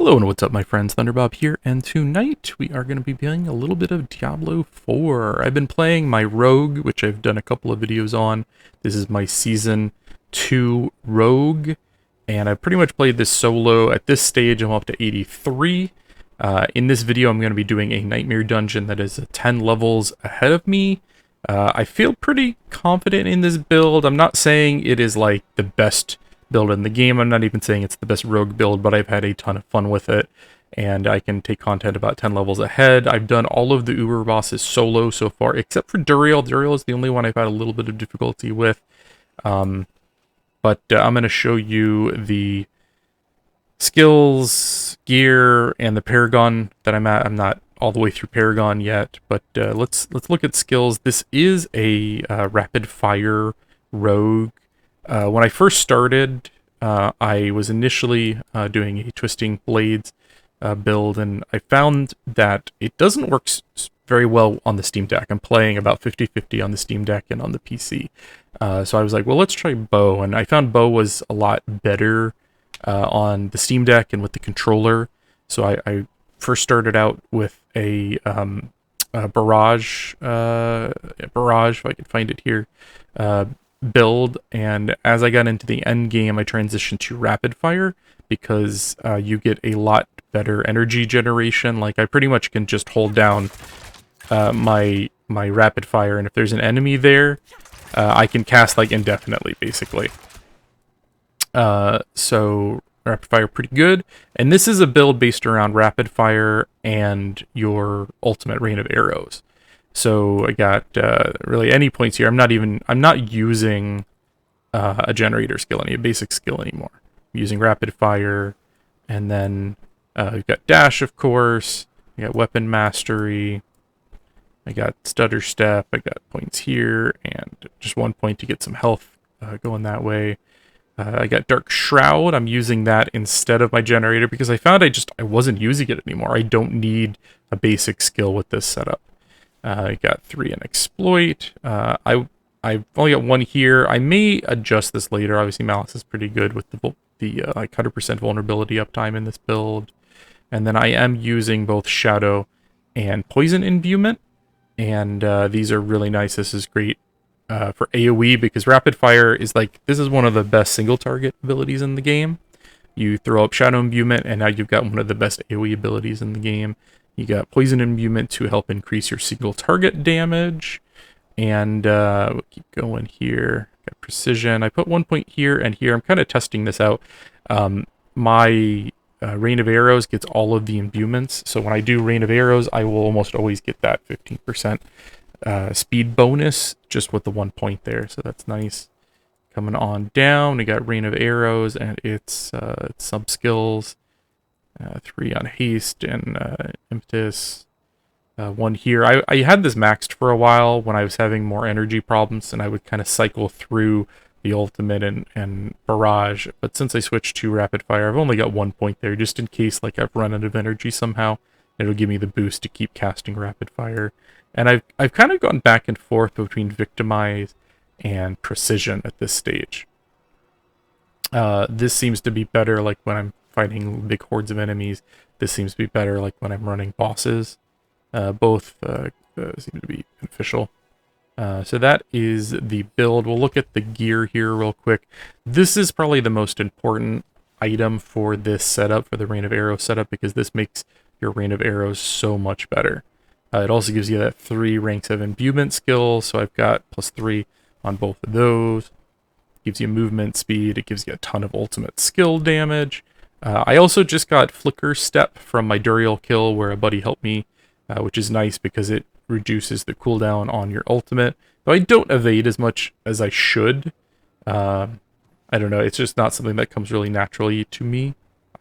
Hello and what's up, my friends? Thunderbob here, and tonight we are going to be playing a little bit of Diablo 4. I've been playing my rogue, which I've done a couple of videos on. This is my Season 2 rogue, and I've pretty much played this solo. At this stage, I'm up to 83. In this video, I'm going to be doing a nightmare dungeon that is 10 levels ahead of me. I feel pretty confident in this build. I'm not saying it is like the best build in the game. I'm not even saying it's the best rogue build, but I've had a ton of fun with it, and I can take content about 10 levels ahead. I've done all of the Uber bosses solo so far, except for Duriel. Duriel is the only one I've had a little bit of difficulty with. But I'm going to show you the skills, gear, and the Paragon that I'm at. I'm not all the way through Paragon yet, but let's look at skills. This is a rapid fire rogue. When I first started, I was initially doing a Twisting Blades build, and I found that it doesn't work very well on the Steam Deck. I'm playing about 50-50 on the Steam Deck and on the PC. So I was like, well, let's try bow, and I found bow was a lot better on the Steam Deck and with the controller. So I first started out with a barrage, if I can find it here, build, and as I got into the end game, I transitioned to rapid fire because you get a lot better energy generation. Like, I pretty much can just hold down my rapid fire, and if there's an enemy there, I can cast like indefinitely, basically. So rapid fire pretty good, and this is a build based around rapid fire and your ultimate rain of arrows. So I got really any points here. I'm not using a generator skill, a basic skill anymore. I'm using rapid fire, and then we've got dash, of course. I got weapon mastery. I got stutter step. I got points here, and just 1 point to get some health going that way. I got dark shroud. I'm using that instead of my generator because I found I wasn't using it anymore. I don't need a basic skill with this setup. I got 3 in exploit. I've only got 1 here. I may adjust this later. Obviously, Malice is pretty good with the like 100% vulnerability uptime in this build. And then I am using both shadow and poison imbuement, and these are really nice. This is great for AoE because rapid fire is this is one of the best single target abilities in the game. You throw up shadow imbuement, and now you've got one of the best AoE abilities in the game. You got poison imbuement to help increase your single target damage, and we'll keep going here. Got precision. I put 1 point here and here. I'm kind of testing this out. My rain of arrows gets all of the imbuments, so when I do rain of arrows, I will almost always get that 15% speed bonus just with the 1 point there. So that's nice. Coming on down, we got rain of arrows and its sub skills. 3 on haste and impetus. 1 here. I had this maxed for a while when I was having more energy problems, and I would kind of cycle through the ultimate and barrage. But since I switched to rapid fire, I've only got 1 point there, just in case I've run out of energy somehow. It'll give me the boost to keep casting rapid fire. And I've kind of gone back and forth between victimize and precision at this stage. This seems to be better when I'm fighting big hordes of enemies. This seems to be better when I'm running bosses. Both seem to be beneficial. So that is the build. We'll look at the gear here real quick. This is probably the most important item for this setup, for the Rain of Arrows setup, because this makes your Rain of Arrows so much better. It also gives you that 3 ranks of imbuement skills, so I've got +3 on both of those. Gives you movement speed. It gives you a ton of ultimate skill damage. I also just got Flicker Step from my Duriel kill where a buddy helped me, which is nice because it reduces the cooldown on your ultimate. Though I don't evade as much as I should. I don't know, it's just not something that comes really naturally to me.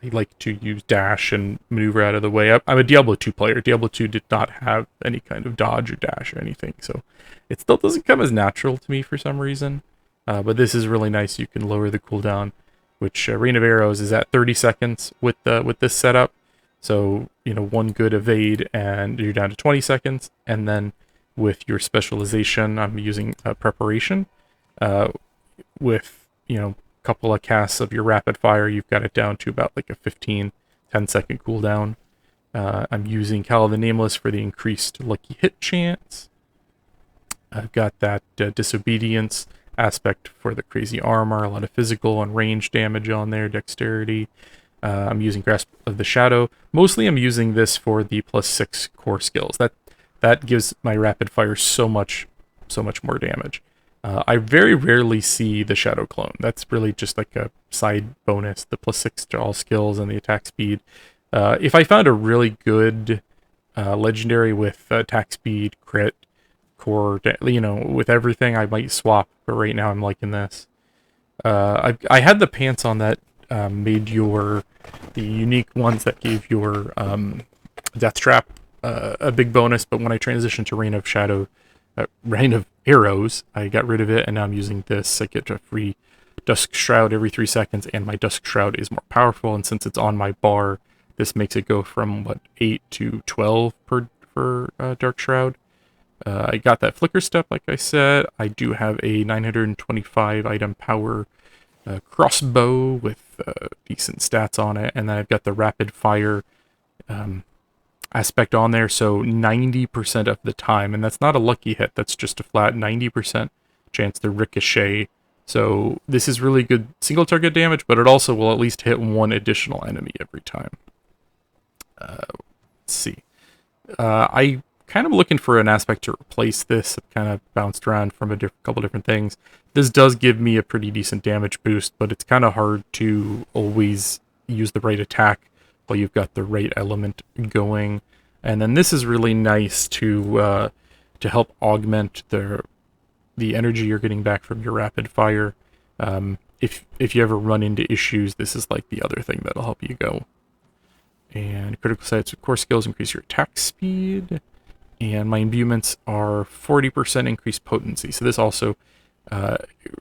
I like to use dash and maneuver out of the way. I'm a Diablo 2 player. Diablo 2 did not have any kind of dodge or dash or anything, so it still doesn't come as natural to me for some reason. But this is really nice. You can lower the cooldown, which Rain of Arrows is at 30 seconds with this setup. So, 1 good evade and you're down to 20 seconds. And then with your specialization, I'm using preparation. With, couple of casts of your rapid fire, you've got it down to about a 15 10-second cooldown. I'm using Call of the Nameless for the increased lucky hit chance. I've got that disobedience aspect for the crazy armor, a lot of physical and range damage on there, dexterity. I'm using Grasp of the Shadow. Mostly I'm using this for the +6 core skills. That gives my rapid fire so much more damage. I very rarely see the Shadow Clone. That's really just like a side bonus, the +6 to all skills and the attack speed. If I found a really good legendary with attack speed, crit, core, with everything, I might swap. But right now I'm liking this. I had the pants on that made the unique ones that gave your death trap a big bonus, but when I transitioned to Rain of Arrows, I got rid of it, and now I'm using this. I get a free Dusk Shroud every 3 seconds, and my Dusk Shroud is more powerful, and since it's on my bar, this makes it go from, 8 to 12 for Dark Shroud. I got that Flicker Step, like I said. I do have a 925 item power crossbow with decent stats on it, and then I've got the Rapid Fire aspect on there, so 90% of the time, and that's not a lucky hit, that's just a flat 90% chance to ricochet. So this is really good single target damage, but it also will at least hit one additional enemy every time. Let's see. I kind of looking for an aspect to replace this. I've kind of bounced around from a couple different things. This does give me a pretty decent damage boost, but it's kind of hard to always use the right attack while you've got the right element going. And then this is really nice to help augment the energy you're getting back from your rapid fire. If you ever run into issues, this is like the other thing that'll help you go. And critical sites, of course, skills increase your attack speed. And my imbuements are 40% increased potency. So this also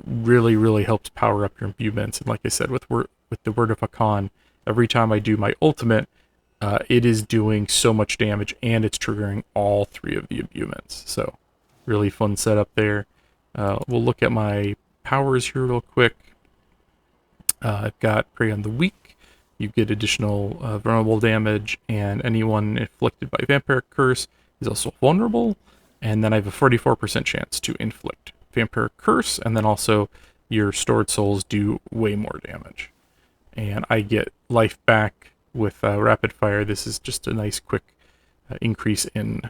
really, really helps power up your imbuements. And like I said, with the Word of Hakan, every time I do my ultimate, it is doing so much damage, and it's triggering all 3 of the imbuements. So really fun setup there. We'll look at my powers here real quick. I've got Prey on the Weak. You get additional vulnerable damage, and anyone afflicted by Vampiric Curse is also vulnerable. And then I have a 44% chance to inflict Vampiric Curse, and then also your stored souls do way more damage. And I get life back with Rapid Fire. This is just a nice quick increase in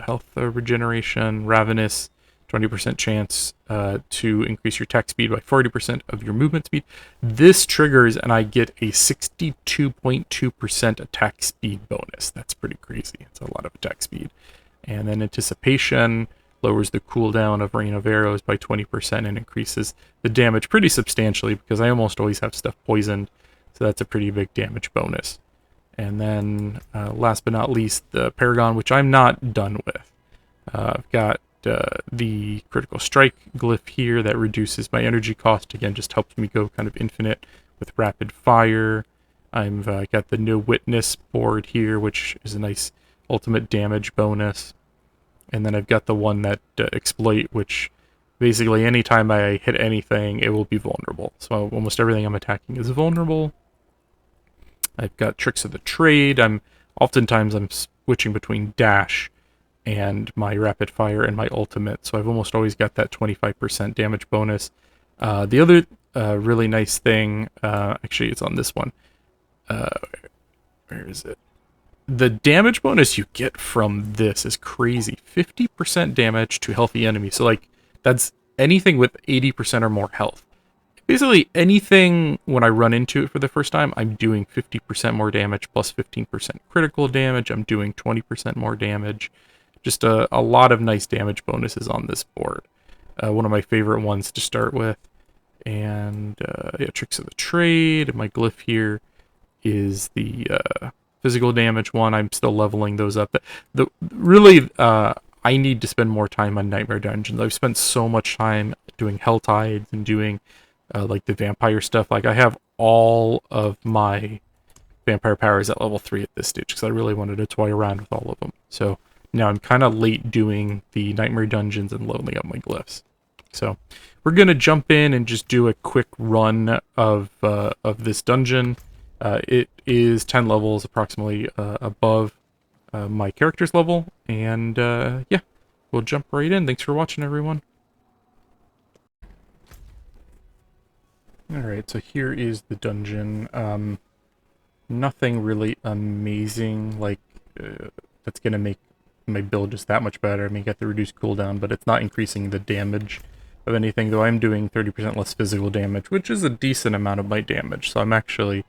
health regeneration. Ravenous, 20% chance to increase your attack speed by 40% of your movement speed. This triggers, and I get a 62.2% attack speed bonus. That's pretty crazy. It's a lot of attack speed. And then Anticipation lowers the cooldown of Rain of Arrows by 20% and increases the damage pretty substantially, because I almost always have stuff poisoned. So that's a pretty big damage bonus. And then last but not least, the Paragon, which I'm not done with. I've got the Critical Strike glyph here that reduces my energy cost. Again, just helps me go kind of infinite with Rapid Fire. I've got the No Witness board here, which is a nice ultimate damage bonus. And then I've got the one that Exploit, which basically anytime I hit anything, it will be vulnerable. So almost everything I'm attacking is vulnerable. I've got Tricks of the Trade. Oftentimes I'm switching between Dash and my Rapid Fire and my Ultimate, so I've almost always got that 25% damage bonus. The other really nice thing, actually it's on this one. Where is it? The damage bonus you get from this is crazy. 50% damage to healthy enemies. So like that's anything with 80% or more health. Basically anything when I run into it for the first time, I'm doing 50% more damage plus 15% critical damage. I'm doing 20% more damage. Just a lot of nice damage bonuses on this board. One of my favorite ones to start with. And yeah, Tricks of the Trade. And my glyph here is the physical damage one. I'm still leveling those up. Really, I need to spend more time on Nightmare Dungeons. I've spent so much time doing Hell Tides and doing like the vampire stuff. Like I have all of my vampire powers at level 3 at this stage because I really wanted to toy around with all of them. So now I'm kind of late doing the Nightmare Dungeons and leveling up my glyphs. So we're going to jump in and just do a quick run of this dungeon. It is 10 levels approximately above my character's level, and yeah, we'll jump right in. Thanks for watching, everyone. Alright, so here is the dungeon. Nothing really amazing, like, that's gonna make my build just that much better. I mean, you got the reduced cooldown, but it's not increasing the damage of anything, though I'm doing 30% less physical damage, which is a decent amount of my damage, so I'm actually...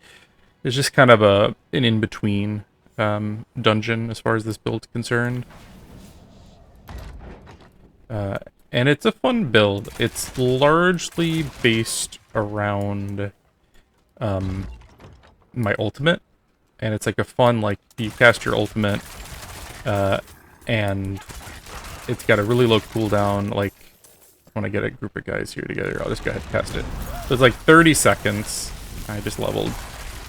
It's just kind of an in-between dungeon as far as this build's concerned. And it's a fun build. It's largely based around my ultimate, and it's like a fun, like, you cast your ultimate, and it's got a really low cooldown. Like, when I get a group of guys here together, I'll just go ahead and cast it. So it's like 30 seconds. I just leveled.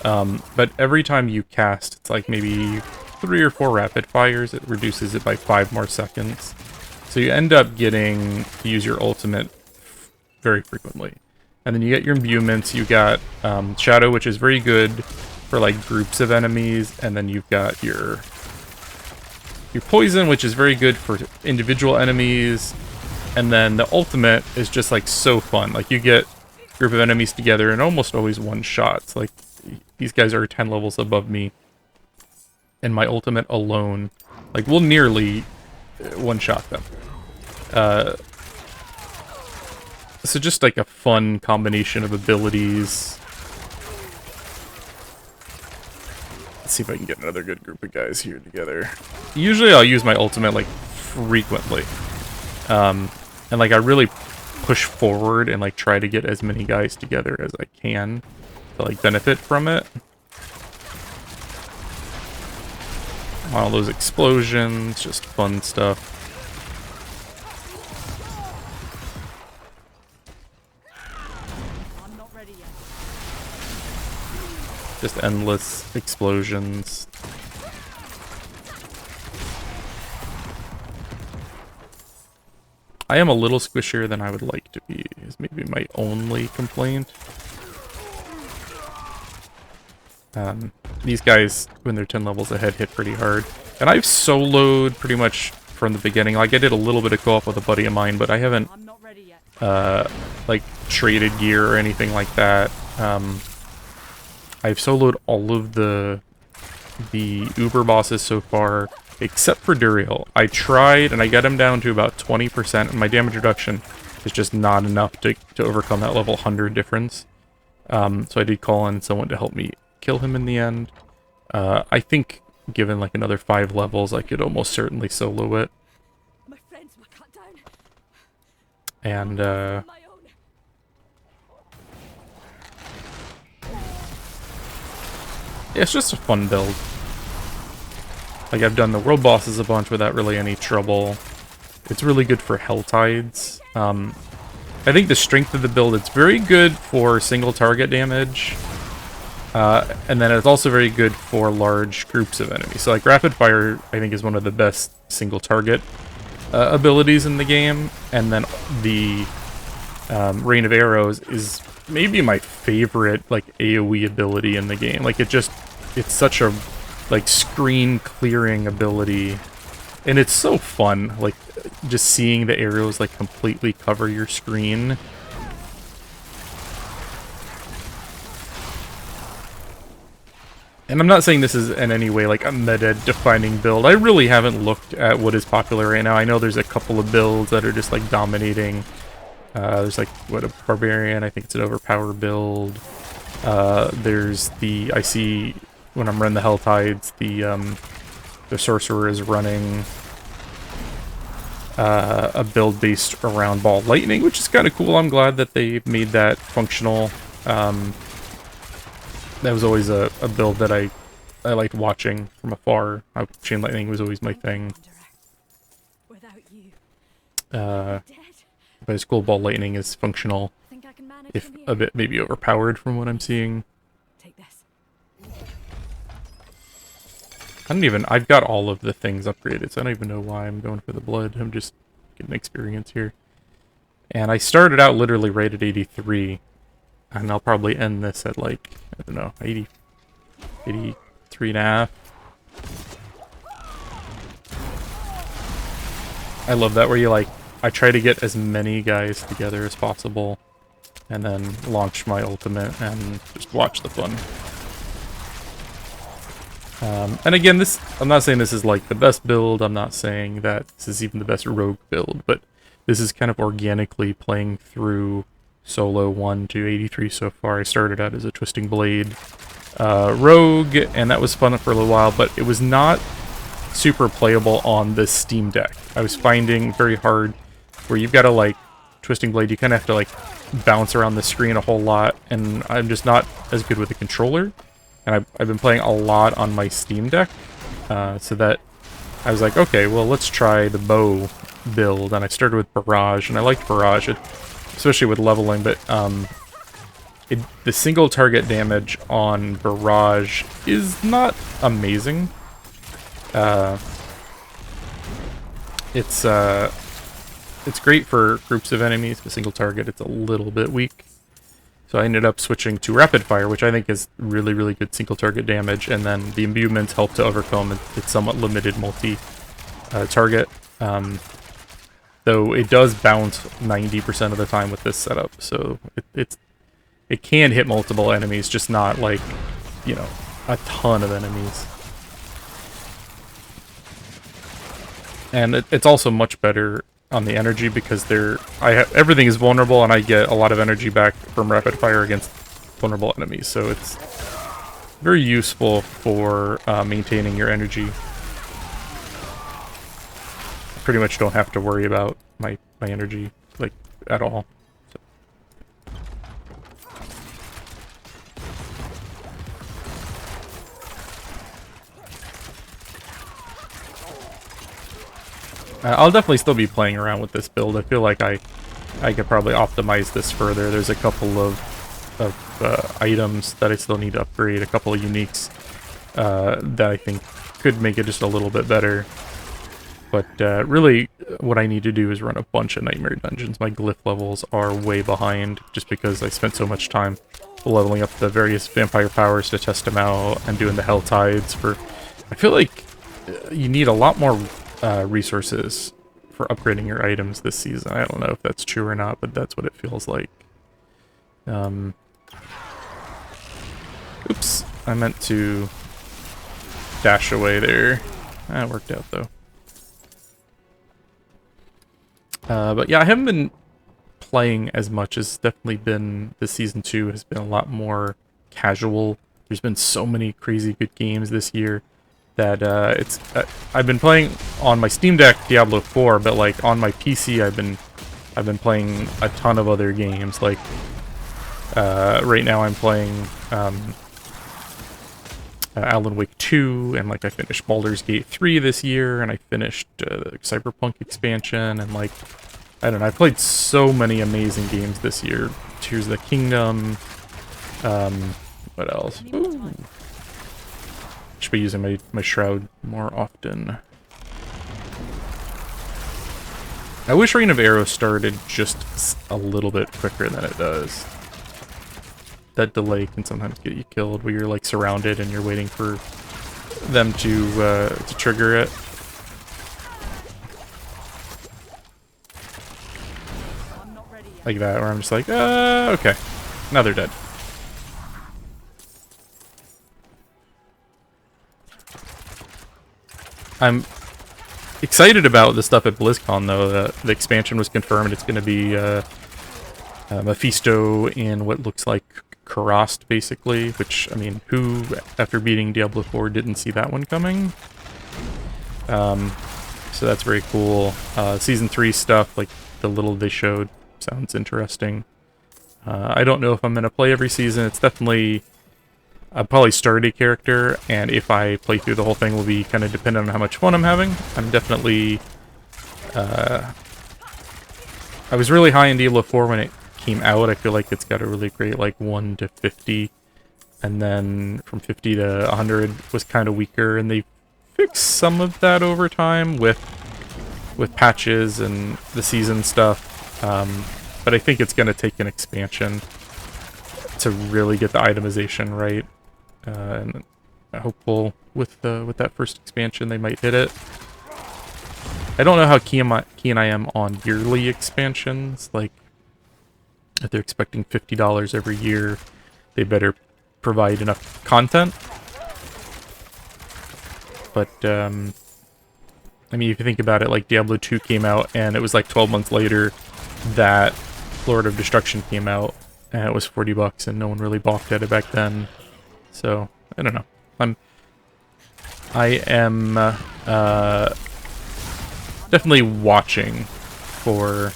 But every time you cast, it's like maybe 3 or 4 rapid fires. It reduces it by 5 more seconds. So you end up getting to use your ultimate very frequently. And then you get your imbuements. You got Shadow, which is very good for like groups of enemies. And then you've got your Poison, which is very good for individual enemies. And then the ultimate is just like so fun. Like you get a group of enemies together and almost always one shots. Like these guys are 10 levels above me. And my ultimate alone, like, will nearly one-shot them. So just like a fun combination of abilities. Let's see if I can get another good group of guys here together. Usually I'll use my ultimate, like, frequently. And, like, I really push forward and, like, try to get as many guys together as I can to, like, benefit from it. All those explosions, just fun stuff. I'm not ready yet. Just endless explosions. I am a little squishier than I would like to be, is maybe my only complaint. These guys, when they're 10 levels ahead, hit pretty hard. And I've soloed pretty much from the beginning. Like, I did a little bit of co-op with a buddy of mine, but I haven't, like, traded gear or anything like that. I've soloed all of the Uber bosses so far, except for Duriel. I tried, and I got him down to about 20%, and my damage reduction is just not enough to overcome that level 100 difference. So I did call in someone to help me kill him in the end. I think given like another 5 levels, I could almost certainly solo it. My friends were cut down. And yeah, it's just a fun build. Like, I've done the world bosses a bunch without really any trouble. It's really good for hell tides. I think the strength of the build, it's very good for single target damage. And then it's also very good for large groups of enemies. So, like, Rapid Fire, I think, is one of the best single target abilities in the game. And then the Rain of Arrows is maybe my favorite, like, AoE ability in the game. Like, it's such a, like, screen clearing ability. And it's so fun, like, just seeing the arrows, like, completely cover your screen. And I'm not saying this is in any way, like, a meta-defining build. I really haven't looked at what is popular right now. I know there's a couple of builds that are just, like, dominating. There's, like, what, a Barbarian, I think it's an overpower build. There's the, I see, when I'm running the Hell Tides, the Sorcerer is running a build based around Ball Lightning, which is kind of cool. I'm glad that they made that functional. That was always a build that I liked watching from afar. Chain Lightning was always my thing. But it's cool, Ball Lightning is functional, if a bit maybe overpowered from what I'm seeing. I've got all of the things upgraded, so I don't even know why I'm going for the blood. I'm just getting experience here. And I started out literally right at 83. And I'll probably end this at, like, I don't know, 80, 83.5. I love that where you like, I try to get as many guys together as possible and then launch my ultimate and just watch the fun. And again, I'm not saying this is like the best build, I'm not saying that this is even the best rogue build, but this is kind of organically playing through solo 1 to 83 so far. I started out as a Twisting Blade rogue, and that was fun for a little while, but it was not super playable on the Steam Deck. I was finding very hard where you've got to like, Twisting Blade, you kind of have to like bounce around the screen a whole lot, and I'm just not as good with the controller. And I've been playing a lot on my Steam Deck, so that I was like, okay, well, let's try the bow build. And I started with Barrage, and I liked Barrage, especially with leveling, but the single target damage on Barrage is not amazing. It's great for groups of enemies, but single target, it's a little bit weak. So I ended up switching to Rapid Fire, which I think is really, really good single target damage, and then the imbuements help to overcome its somewhat limited multi-target. Though it does bounce 90% of the time with this setup, so it can hit multiple enemies, just not like, you know, a ton of enemies. And it's also much better on the energy because everything is vulnerable, and I get a lot of energy back from Rapid Fire against vulnerable enemies, so it's very useful for maintaining your energy. I pretty much don't have to worry about my energy, like, at all. I'll definitely still be playing around with this build. I feel like I could probably optimize this further. There's a couple of items that I still need to upgrade, a couple of uniques that I think could make it just a little bit better. But really, what I need to do is run a bunch of Nightmare dungeons. My glyph levels are way behind, just because I spent so much time leveling up the various vampire powers to test them out and doing the Hell Tides for... I feel like you need a lot more resources for upgrading your items this season. I don't know if that's true or not, but that's what it feels like. Oops, I meant to dash away there. That worked out though. But yeah, I haven't been playing as much. As definitely been, this season 2 has been a lot more casual. There's been so many crazy good games this year that I've been playing on my Steam Deck Diablo 4, but like on my PC I've been playing a ton of other games. Like right now I'm playing Alan Wake 2, and like I finished Baldur's Gate 3 this year, and I finished Cyberpunk expansion, and like I don't know, I played so many amazing games this year. Tears of the Kingdom, what else? Ooh. Should be using my shroud more often. I wish Reign of Arrows started just a little bit quicker than it does. That delay can sometimes get you killed, where you're like surrounded and you're waiting for them to trigger it. Like that, where I'm just like, okay. Now they're dead. I'm excited about the stuff at BlizzCon, though. The expansion was confirmed. It's going to be Mephisto in what looks like Karast, basically. Which, I mean, who, after beating Diablo 4, didn't see that one coming? So that's very cool. Season 3 stuff, like the little they showed, sounds interesting. I don't know if I'm going to play every season. It's definitely... I'll probably start a character, and if I play through the whole thing, will be kind of dependent on how much fun I'm having. I'm definitely... I was really high in Diablo 4 when it came out. I feel like it's got a really great, like, 1 to 50. And then from 50 to 100 was kind of weaker, and they fixed some of that over time with patches and the season stuff. But I think it's going to take an expansion to really get the itemization right. And hopeful with that first expansion they might hit it. I don't know how keen I am on yearly expansions. Like, if they're expecting $50 every year, they better provide enough content. But, I mean, if you think about it, like, Diablo 2 came out, and it was like 12 months later that Lord of Destruction came out, and it was $40, and no one really balked at it back then. So, I don't know. I am definitely watching for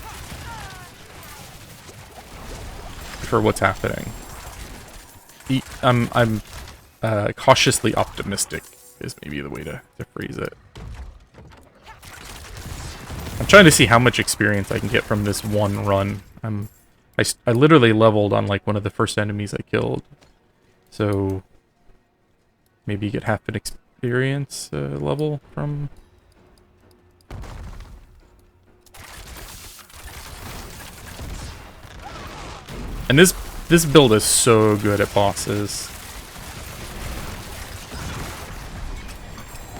what's happening. I'm cautiously optimistic is maybe the way to phrase it. I'm trying to see how much experience I can get from this one run. I literally leveled on like one of the first enemies I killed, so maybe get half an experience level from. And this build is so good at bosses.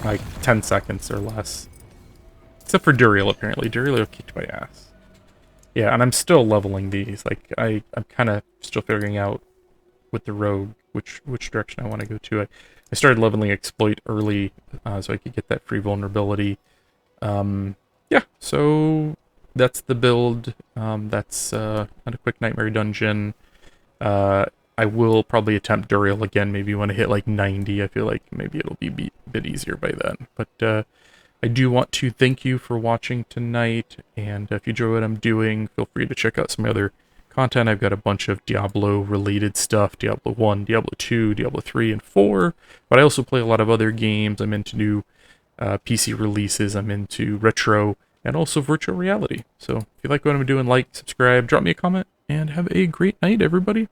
Like 10 seconds or less. Except for Duriel, apparently. Duriel kicked my ass. Yeah, and I'm still leveling these. Like, I'm kind of still figuring out with the rogue which direction I want to go to. I started leveling exploit early so I could get that free vulnerability. Yeah, so that's the build. That's a quick nightmare dungeon. I will probably attempt Duriel again, maybe when I hit like 90. I feel like maybe it'll be a bit easier by then. But I do want to thank you for watching tonight, and if you enjoy what I'm doing, feel free to check out some other content. I've got a bunch of Diablo-related stuff, Diablo 1, Diablo 2, Diablo 3, and 4, but I also play a lot of other games. I'm into new PC releases, I'm into retro, and also virtual reality. So if you like what I'm doing, like, subscribe, drop me a comment, and have a great night, everybody.